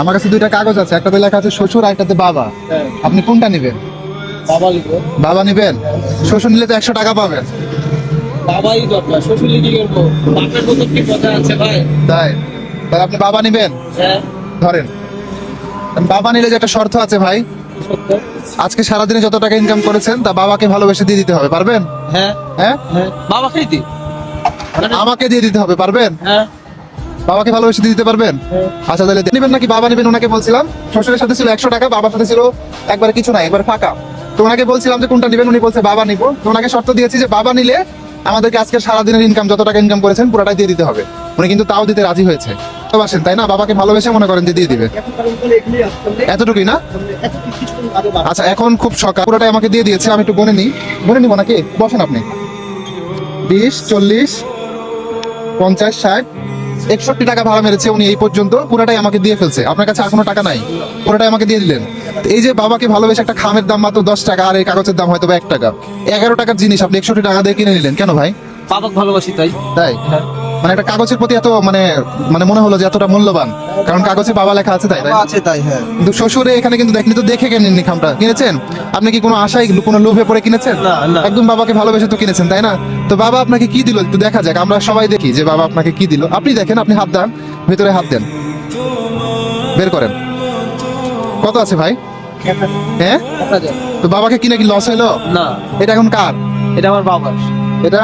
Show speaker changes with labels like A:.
A: আমার কাছে দুইটা কাগজ আছে, একটাতে লেখা আছে শ্বশুর আর একটাতে বাবা। আপনি কোনটা নেবেন?
B: বাবা লিখবো।
A: বাবা নেবেন? শ্বশুর নিলে তো 100 টাকা পাবেন।
B: বাবাই দরকার, শ্বশুর লিখে করবো। বাপের মতো কি কথা আছে ভাই?
A: তাই তাহলে আপনি বাবা নেবেন?
B: হ্যাঁ,
A: ধরেন, বাবা নিলে যে একটা শর্ত আছে ভাই,
B: সত্য।
A: আজকে সারাদিনে যত টাকা ইনকাম করেছেন তা বাবাকে ভালোবেসে দিয়ে দিতে হবে। পারবেন?
B: হ্যাঁ
A: হ্যাঁ,
B: হ্যাঁ, বাবা খাইতি।
A: আমাকে দিয়ে দিতে হবে। পারবেন?
B: হ্যাঁ
A: বাবাকে ভালোবেসে দিয়ে দিতে পারবেন?
B: হ্যাঁ।
A: আচ্ছা তাহলে নেবেন নাকি বাবা নেবেন? ওনাকে বলছিলাম শ্বশুরের সাথে ছিল 100 টাকা, বাবার সাথে ছিল একবারে কিছু নাই, একবার ফাঁকা। তো ওনাকে বলছিলাম যে কোনটা নেবেন, উনি বলছে বাবা নিব। তো ওনাকে শর্ত দিয়েছি যে বাবা নিলে আমাদেরকে আজকে সারাদিনের ইনকাম যত টাকা ইনকাম করেছেন পুরোটাই দিয়ে দিতে হবে। উনি কিন্তু তাও দিতে রাজি হয়েছে। ভালোবাসেন তাই না? বাবাকে ভালোবেসে মনে করেন যে দিয়ে দিবে। এতটুকুই না? আচ্ছা এখন খুব সকাল, পুরোটাই আমাকে দিয়ে দিয়েছে। আমি একটু গুনে নিব নাকি? বসেন আপনি। 20, 40, 50, 60, 61 টাকা ভাড়া মেরেছে উনি এই পর্যন্ত। পুরোটাই আমাকে দিয়ে ফেলছে। আপনার কাছে আর কোনো টাকা নাই, পুরোটাই আমাকে দিয়ে দিলেন। এই যে বাবাকে ভালোবেসে একটা খামের দাম মাত্র 10 টাকা, আর এই কাগজের দাম হয়তো 1 টাকা, 11 টাকার জিনিস আপনি 61 টাকা দিয়ে কিনে নিলেন কেন ভাই?
B: বাবাকে ভালোবাসি তাই।
A: তাই মানে একটা কাগজের প্রতি এত মানে মনে হলো যে এতটা মূল্যবান, কারণ কাগজে বাবা লেখা আছে তাই।
B: বাবা আছে তাই, হ্যাঁ।
A: কিন্তু শ্বশুরে এখানে কিন্তু দেখনি তো, দেখে কিনেননি খামটা, কিনেছেন আপনি কি কোনো আশায় কোনো লোভে পড়ে কিনেছেন?
B: না, না।
A: একদম বাবাকে ভালোবেসে তো কিনেছেন তাই না? তো বাবা আপনাকে কি দিল একটু দেখা যাক, আমরা সবাই দেখি যে বাবা আপনাকে কি দিল। আপনি দেখেন, আপনি হাত দেন, ভিতরে হাত দেন, বের করেন কত আছে ভাই। হ্যাঁ,
B: দেখা যায়।
A: তো বাবাকে কিনে কি লস হলো?
B: না,
A: এটা এখন কার?
B: এটা আমার বাবার।
A: এটা